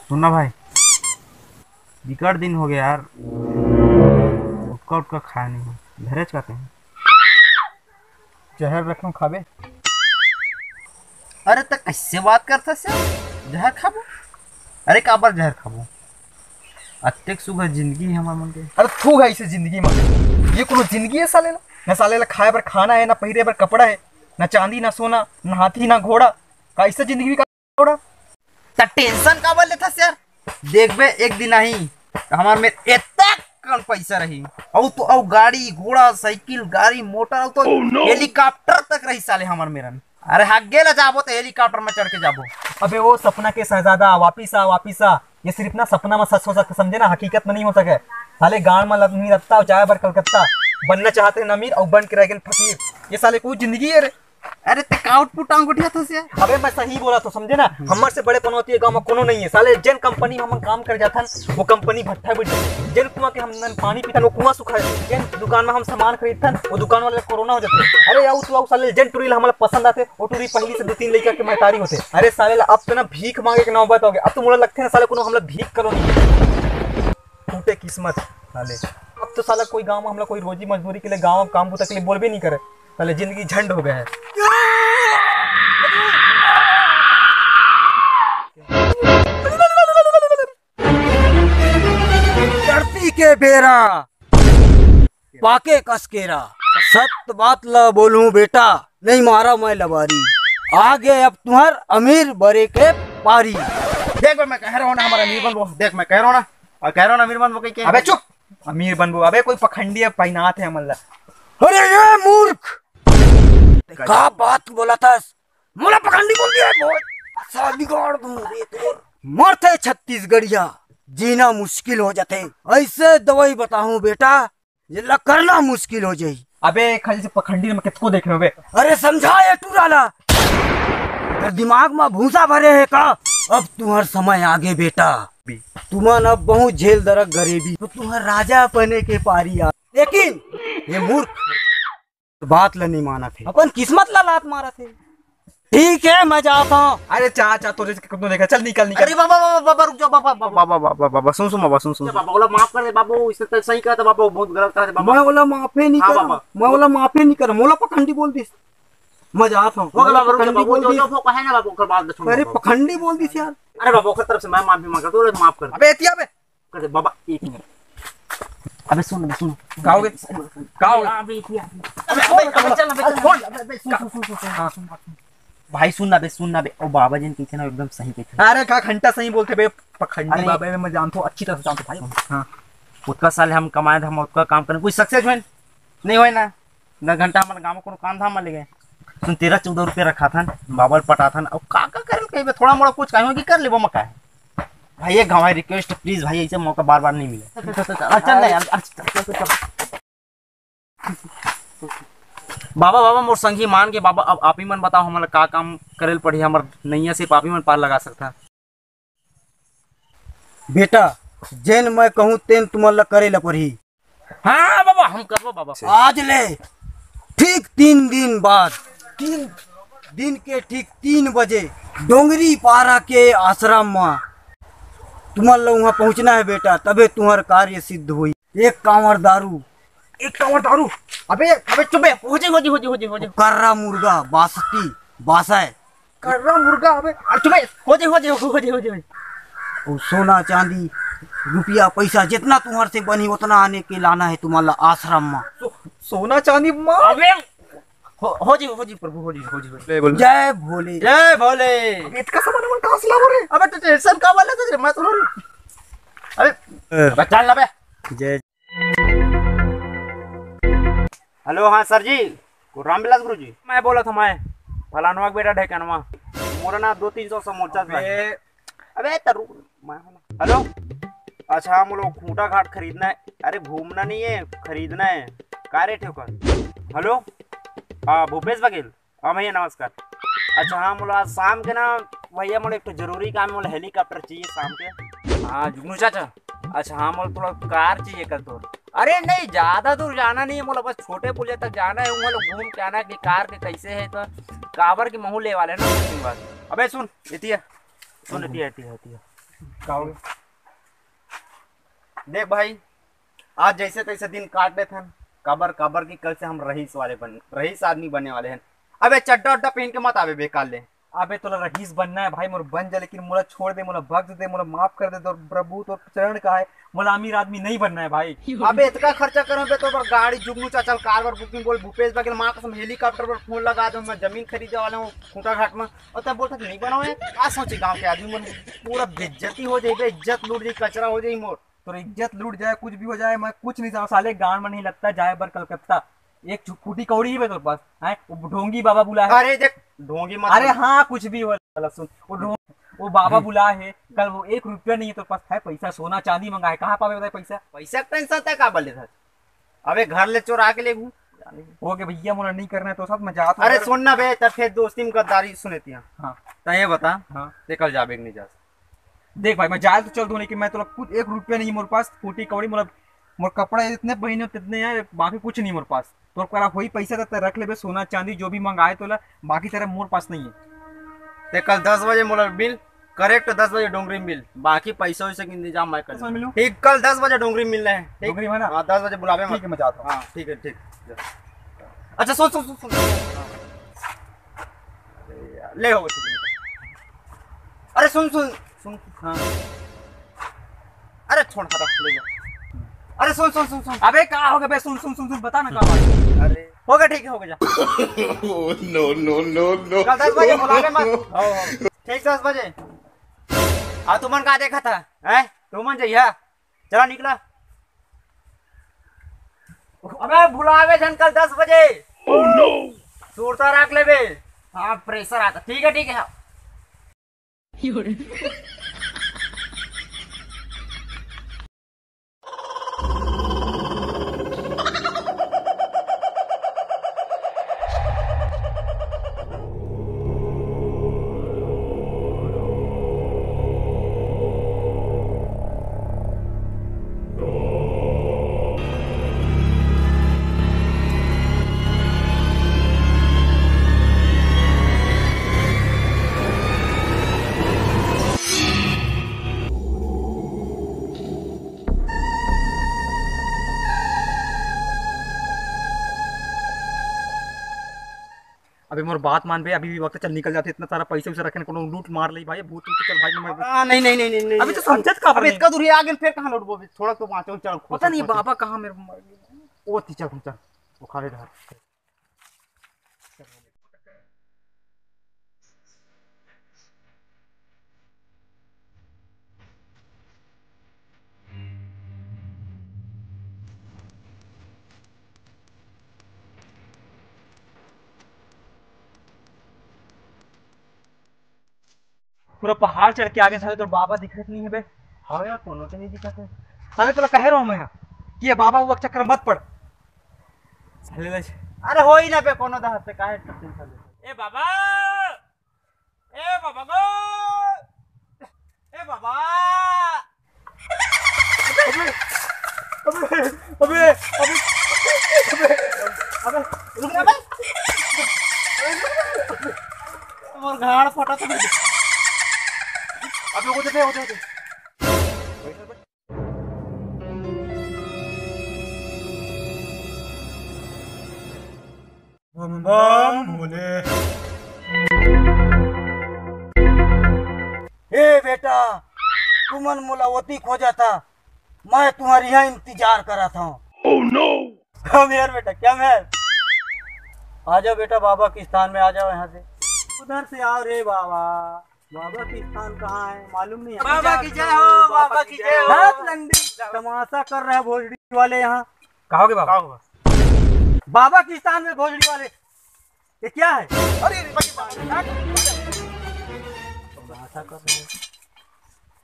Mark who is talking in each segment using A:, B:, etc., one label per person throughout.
A: सुनना भाई, बिकट दिन हो गया यार, उठका उठका खाया नहीं हो। धरेज कहते हैं
B: जहर रखूं खाबे?
A: अरे तो कैसे बात करता से जहर खाबो? अरे काबर जहर खाबो? अत्यक सुबह जिंदगी है हमार मन के।
B: अरे थू है इसे जिंदगी में। ये कोनो जिंदगी है साले ला? ना साले ला खाए बर खाना है, ना पहिरे बर कपड़ा है, ना चांदी ना सोना, ना हाथी ना घोड़ा। का इससे जिंदगी का घोड़ा?
A: त टेंशन काबर लेता से यार? देखबे एक दिन आई हमार में इतना कम पैसा रही, औ तो औ गाड़ी घोड़ा साइकिल गाड़ी मोटर तो हेलीकॉप्टर तक रही साले हमार मेरन। अरे हग्गे ला जाबो तो हेलीकॉप्टर में चढ़ के जाबो।
B: अबे वो सपना के शहजादा वापिस आ वापिस आ। ये सिर्फ ना सपना में सच हो सकता, समझे ना, हकीकत में नहीं हो सके। साले गांव में लदमी रखता और जाए बर कलकत्ता। बनना चाहते हैं अमीर और बन के रह गए फकीर। ये साले कोई जिंदगी है रे?
A: अरे ते काउट पुटांग उठिया था से।
B: अबे मैं सही बोला तो समझे ना, हमर से बड़े पनौती है गांव में कोनो नहीं है। साले जिन कंपनी में हम काम कर जाथन वो कंपनी भट्ठा बिठ जाती। जिन कुआं के हम पानी पीतन वो कुआं सुखा जाते। जिन दुकान में हम सामान खरीदथन वो दुकान वाले कोरोना हो जाते। अरे यार तू साले जिन टूरी हमारा पसंद आते वो टूरी पहली से 2-3 लड़का के महतारी होते। अरे साले अब तो ना भीख मांगे के नौबत हो गए। अब तो मुझे लगते है ना साले कोनो हमला भीख करो नहीं, टूटे किस्मत साले। अब तो साला कोई गांव में हमला कोई रोजी मजदूरी के लिए गांव काम बुता के लिए बोल भी नहीं करे। साले जिंदगी झंड हो गया है।
C: धरती के बेरा पाके कसकेरा, सत्य बात ला बोलूं बेटा, नहीं मारा मैं लबारी। आगे अब तुम्हार अमीर बरे के पारी।
A: देख मैं कह रहा हूँ ना हमारा अमीर बनबो। देख मैं कह रहा हूँ ना, और कह रहा हूँ ना अमीर बनबो के।
B: अबे चुप, अमीर बनबो? अबे कोई पखंडी है पैनात है हमला।
C: अरे ये मूर्ख, का बात बोला था? मोला पखंडी बोल दिया है। बहुत बिगाड़ दूं रे तोर। मरते छत्तीसगढ़िया, जीना मुश्किल हो जाते। ऐसे दवाई बताऊं बेटा, ये ला करना मुश्किल हो जाई।
B: अबे खाली से पखंडी में किसको देख रहे हो बे?
C: अरे समझा ये टूराला, तेरे दिमाग में भूसा भरे है का? अब तुम्हार समय आगे बेटा, तुमन अब बहुत झेल दरक गरीबी, तो तुम्हार राजा बने के पारी आ। लेकिन ये मूर्ख बात ला नहीं माना थे, अपन किस्मत ला लात मारा थे। ठीक है मैं जाता हूँ।
B: अरे चाचा तो कितना देखा, चल निकल निकल।
A: अरे बाबा बाबा बाबा रुक जाओ बाबा बाबा बाबा बाबा सुन सुन बाबा सुन सुन। बाबा बोला माफ कर दे बाबू, इससे तो सही कहा था बाबा, बहुत गलत कहा था बाबा।
C: मैं बोला माफी नहीं
A: हाँ
C: कर,
A: बाबा।
C: मैं बोला माफी नहीं कर, मोला पखंडी बोल दी। मैं जाता हूँ।
A: हो गया बाबा, रुक जाओ
C: पखंडी
A: बाबू,
C: बोल
A: जो
C: दी।
A: जो कहे ना बाबू कर बात छोड़।
C: अरे पखंडी बोल दी यार।
A: अरे बाबू की तरफ से मैं माफी मांगता हूँ, माफ कर दे।
B: अबे एतिया बे
A: कर दे बाबा, एक मिनट। अबे सुन सुन,
B: गाओगे गाओगे?
A: अबे अबे चल अबे सुन भाई, सुन ना बे, सुन ना बे। ओ बाबा जी ने पीछे ना एकदम सही कहते।
B: अरे का घंटा सही बोलते बे, पखंडी
A: अरे
B: बाबा में मैं जानता हूँ, अच्छी तरह से जानता हूँ भाई। हाँ
A: उतना साल हम कमाए थे, हम उसका काम करने कोई सक्सेस हुए नहीं हुए ना। न घंटा हमारे गाँव में कोनो काम धाम में ले गए। सुन 13-14 रुपये रखा था बाबा पटा था, और का कर कहीं थोड़ा मोड़ा कुछ कहीं कर ले वो मका है भाई। ये गाँव रिक्वेस्ट प्लीज भाई, ऐसे मौका बार बार नहीं मिले। चल ना यार, बाबा बाबा मोर संगी मान के बाबा, अब आप ही मन बताओ हमारा का काम करेल पड़ी। हमार नैया सिर्फ आप ही मन पार लगा सकता।
C: बेटा जेन मैं कहूँ तेन तुम्हारा करे ला पड़ी।
A: हाँ बाबा हम करबो बाबा।
C: आज ले ठीक 3 दिन बाद, 3 दिन के ठीक 3 बजे डोंगरी पारा के आश्रम में तुम्हारा वहाँ पहुँचना है बेटा, तबे तुम्हार कार्य सिद्ध हुई। एक कांवर दारू,
B: एक टावर दारू। अबे अबे चुप बे,
A: हो जे
C: कर्रा मुर्गा, बासती बासाए,
B: कर्रा मुर्गा। अबे चुप बे,
A: हो जे
C: और सोना चांदी रुपया पैसा जितना तुम्हारे से बनी उतना आने के लाना है तुम्हारा आश्रम में।
B: सोना चांदी माँ।
A: अबे हो जी प्रभु, हो जी
B: बोल
C: जय भोले।
A: जय भोले।
B: इसका सामान हम कहाँ से लाओ रे?
A: अबे तो टेंशन का वाला तुझे मैं तो। अबे चल ना बे।
C: जय।
A: हेलो हाँ सर जी, रामविलास गुरु जी मैं बोला था। मैं फलानवा का बेटा ढेकनवा, मोरा ना 200-300 समोसा। अबे तरू हेलो, अच्छा हम लोग खूंटा घाट खरीदना है। अरे घूमना नहीं है, खरीदना है। क्या रेट है उसका? हेलो हाँ भूपेश बघेल, हाँ भैया नमस्कार। अच्छा हाँ मोला आज शाम के ना भैया मोला एक तो जरूरी काम है, मोला हेलीकॉप्टर चाहिए शाम के। हाँ जुगनू चाचा, अच्छा हाँ मोला थोड़ा कार चाहिए कल तो। अरे नहीं ज़्यादा दूर जाना नहीं है मोला, बस छोटे पुलिया तक जाना है। मोला घूम के आना है कि कार के कैसे है, तो काबर के महू ले वाले ना। अबे सुन इतिया, सुन इतिया
B: कहोगे?
A: देख भाई, आज जैसे तैसे दिन काट लेते हैं, काबर काबर की कल से हम रईस आदमी बनने वाले हैं। अबे चड्डा उड्डा पहन के मत आवे बेकार ले।
B: अबे तोला रईस बनना है भाई, मोर बन जा, लेकिन मोला छोड़ दे, मोला बख्श दे, मोला माफ कर दे, तो प्रभु तो चरण का है, मोला अमीर आदमी नहीं बनना है भाई।
A: अबे इतना खर्चा करो बे, तो पर गाड़ी जुगनू चल कार पर बुकिंग बोल भूपेश बघेल मां कसम हेलीकॉप्टर पर फोन लगा दो, मैं जमीन खरीदने वाला हूँ खूंटा घाट में, और तब बोलता नहीं बनाओ यार। क्या सोचे गांव के आदमी मन, पूरा बेइज्जती हो जाए, इज्जत लूट जाए, कचरा हो जाए मोर।
B: तो इज्जत लूट जाए, कुछ भी हो जाए, मैं कुछ नहीं चाहता साले, गांव में नहीं लगता जाए बर कलकत्ता। एक फूटी कौड़ी ही तेरे पास है, वो ढोंगी बाबा बुला है।
A: अरे देख ढोंगी मत,
B: अरे हाँ कुछ भी हो, सुन, वो बाबा बुला है कल, वो 1 रुपया नहीं है तेरे पास, है पैसा, सोना चांदी मंगाए, कहाँ पावे बताए पैसा?
A: पैसा टेंशन था का बोले था। अबे घर ले चोरा के ले
B: हो गया भैया, मोला नहीं करना है तो साथ में जाता।
A: अरे सुन ना बे, तब फिर दोस्ती में गद्दारी सुनती है।
B: हाँ
A: तो ये बता,
B: हाँ
A: ते कल जाबे नहीं जा?
B: देख भाई, मैं जाए तो चल दूं, लेकिन मैं तो कुछ 1 रुपया नहीं मेरे पास, फूटी कौड़ी, मोर कपड़ा इतने पहने तितने हैं, बाकी कुछ नहीं मेरे पास। तो करा वही पैसा तो रख ले बे, सोना चांदी जो भी मंगाए तो ला, बाकी तेरा मोर पास नहीं है।
A: ते कल 10 बजे मोला बिल करेक्ट 10 बजे डोंगरी मिल, बाकी पैसा वैसे का इंतजाम मैं कर
B: मिलूं?
A: ठीक, कल 10 बजे डोंगरी मिल रहे हैं।
B: डोंगरी में ना?
A: हाँ 10 बजे बुलावे।
B: ठीक है मैं जाता हूँ।
A: हाँ ठीक है, ठीक। अच्छा सुन सुन सुन सुन, ले हो। अरे सुन सुन सुन,
B: हाँ
A: अरे छोड़ हटा, ले जा। अरे सुन सुन सुन सुन,
B: अबे कहाँ हो गया बे, सुन सुन सुन सुन, बता ना कहाँ बात।
A: अरे हो गया, ठीक है, हो गया।
D: नो नो नो नो,
A: कल 10 बजे बुलावे मत। ठीक 10 बजे। तुमन का देखा था है, तुमन जइया चला निकला। अबे बुलावे जन कल 10 बजे। ओह नो, सूरता रख ले बे। हाँ प्रेशर आता, ठीक है ठीक है।
B: अबे मोर बात मान बे, अभी भी वक्त चल निकल जाते, इतना सारा पैसे उसे रखने को लूट मार ले भाई, भूत तो चल भाई
A: नहीं नहीं नहीं नहीं,
B: अभी तो समझत का,
A: अबे इतना दूर आ गए फिर कहां लौटबो? थोड़ा तो बाँचो, चल।
B: पता नहीं बाबा कहाँ मेरे
A: ओ चल चल, वो खा ले रहा।
B: पूरा पहाड़ चढ़ के आगे साले तो बाबा दिखत नहीं है बे।
A: हाँ यार, कोनो तो नहीं दिखत है।
B: साले तो कह रहा हूँ मैं कि ये बाबा वो चक्कर मत पड़ साले।
A: अरे हो ही ना बे, कोनो दा हाथ से काहे टेंशन ले। ए बाबा, ए बाबा गो, ए बाबा।
B: अबे अबे अबे
A: अबे रुक ना बे, मोर गाड़ फटा तो। अबे वो दे।
C: बम बम भोले। हे बेटा, तुमन मुलावती खोजा था, मैं तुम्हारी यहाँ इंतजार करा था।
D: oh no,
C: क्या मेहर बेटा, क्या मेहर। आ जाओ बेटा, बाबा के स्थान में आ जाओ। यहाँ से उधर से आओ रे बाबा। बाबा की स्थान कहाँ है मालूम नहीं है।
A: बाबा की जय हो, बाबा की जय हो।
C: बहुत लंडी तमाशा कर रहे हैं भोजड़ी वाले यहाँ।
B: कहोगे बाबा?
C: बाबा की स्थान में भोजड़ी वाले, ये क्या है?
A: अरे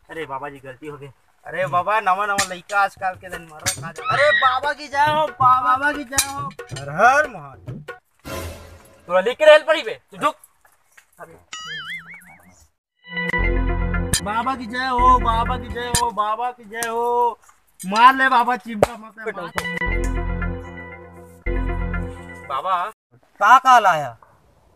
C: अरे बाबा जी गलती हो गई।
A: अरे बाबा, नवा नवा लड़का आजकल के दिन मर रहा। अरे बाबा की जय हो, बाबा की जय हो।
C: हर हर महादेव।
A: तोरा लिख के रहल पड़ी बे, तू झुक। बाबा की जय हो, बाबा की जय हो, बाबा की जय हो। मार ले बाबा, चिमटा मत। बाबा
C: का लाया?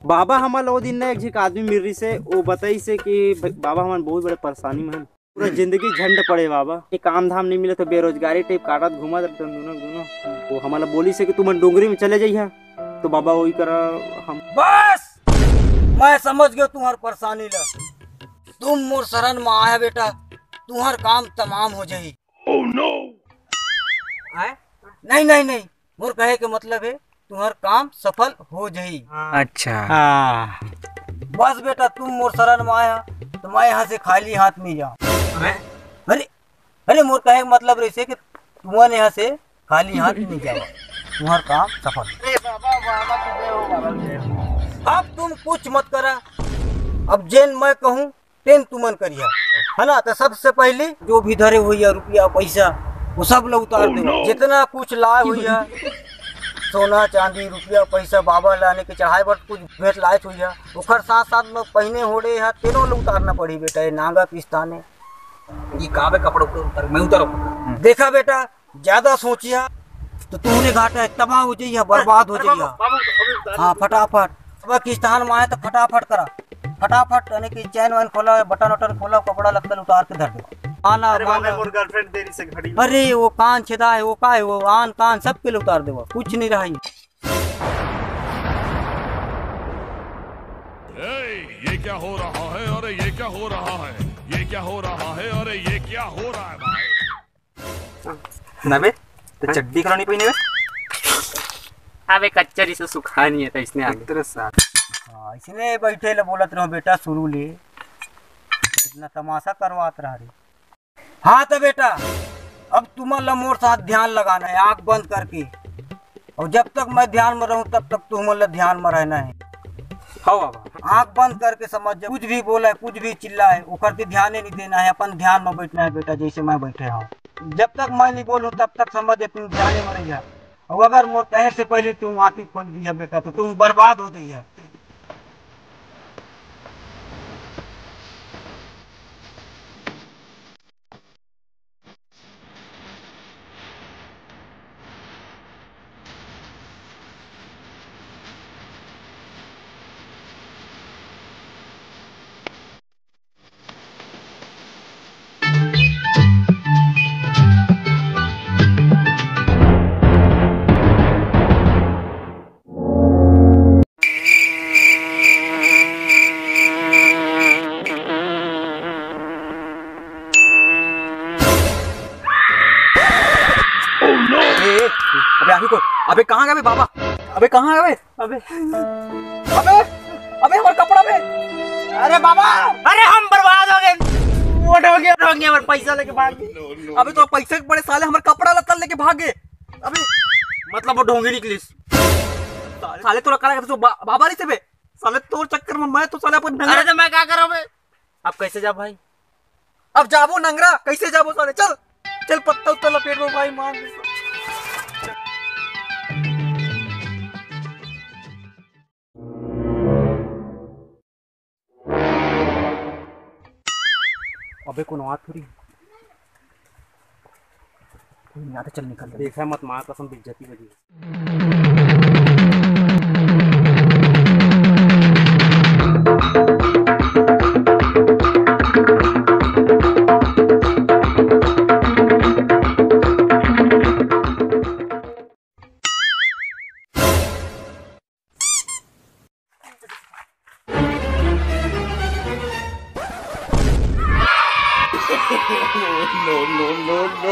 A: बाबा हमार लो दिन एक झिक आदमी मिल रही से, वो बताई से कि बाबा हमारे बहुत बड़े परेशानी में है। पूरा जिंदगी झंड पड़े बाबा, ये काम धाम नहीं मिले तो बेरोजगारी टाइप काटत घूमत दोनों तो हमारा बोली से कि तुम डोंगरी में चले जाइए तो बाबा वही करा हम।
C: बस मैं समझ गया तुम्हार परेशानी ला। तुम मोर शरण में आया बेटा, तुम्हार काम तमाम हो जाई।
D: Oh no!
C: नहीं नहीं नहीं, मोर कहे के मतलब है तुम्हार काम सफल हो जाई।
B: अच्छा
C: हाँ बस बेटा, तुम मोर शरण में आया तो मैं यहाँ से खाली हाथ में जाऊँ। अरे अरे मोर कहे के मतलब ऐसे कि तुम्हारे यहाँ से खाली हाथ नहीं जाओ, तुम्हार काम सफल। अब तुम कुछ मत करा, अब जेन मैं कहूँ तेन तुमन करिया, है ना। तो सबसे पहले जो भी धरे हुई रुपया पैसा वो सब लोग उतार दो। जितना कुछ लाए हुई है सोना चांदी रुपया पैसा बाबा लाने के चढ़ाए पर कुछ भेंट लाए हुई है, ओखर साथ साथ में पहने होड़े है तीनों लोग उतारना पड़ी बेटा। ये नांगा पिस्ताने
B: ये काबे कपड़ों को उतार, मैं उतारो।
C: देखा बेटा, ज्यादा सोचिया तो तुमने घाटा है, तबाह हो जाइए, बर्बाद हो जाइए। हाँ फटाफट, अब किस्तान में आए तो फटाफट करा, फटाफट यानी कि चैन वैन खोला, बटन वटन खोला, कपड़ा लगता उतार के धर दो। आना
A: गर्लफ्रेंड देरी से खड़ी।
C: अरे वो कान छेदा है, वो का है, वो आन कान सब के लिए उतार दे, कुछ नहीं रहा।
D: ये क्या हो रहा है? अरे ये क्या हो रहा है? ये क्या हो रहा है? अरे ये क्या हो रहा है भाई?
B: नबे तो चड्डी खिलौनी पहने हुए।
A: अबे कच्चरी से सुखानी है तो इसने आगे तेरे साथ।
C: हाँ इसने बैठे ले बोलत रहो बेटा, शुरू ले इतना तमाशा करवात रहा रे। हाँ तो बेटा अब तुम्हारा मोर साथ ध्यान लगाना है, आंख बंद करके, और जब तक मैं ध्यान में रहूं तब तक तुम्हारा ध्यान में रहना है।
B: हाँ बाबा,
C: आंख बंद करके समझ, कुछ भी बोला है कुछ भी चिल्ला है उखर पे ध्यान नहीं देना है, अपन ध्यान में बैठना है बेटा। जैसे मैं बैठे हूँ, जब तक मैं नहीं बोलूँ तब तक समझ तुम ध्यान में रह जा। और अगर मोर कहे से पहले तुम आंखें खोल दिया बेटा तो तुम बर्बाद हो गई है।
B: अबे आखिर को, अबे कहाँ गए बाबा? अबे कहाँ गए? अबे अबे अबे हमारा कपड़ा पे।
A: अरे बाबा, अरे हम बर्बाद हो गए, वोट हो गया और पैसा लेके भाग गए।
B: अबे तो पैसे के बड़े साले हमारा कपड़ा लत्ता लेके भागे। अबे
A: मतलब वो ढोंगी निकली
B: साले तो रखा तो बाबा नहीं थे बे साले, तोर चक्कर में मैं तो साले अपन।
A: अरे तो मैं क्या करूं बे? अब कैसे जा भाई?
B: अब जाबो नंगरा, कैसे जाबो साले? चल चल पत्ता उत्ता लपेट में भाई मार।
A: अबे कौन आवाज थोड़ी
B: यहाँ चल निकल।
A: देखा मत, माँ कसम बेइज्जती बजी।
D: No, no, no, no.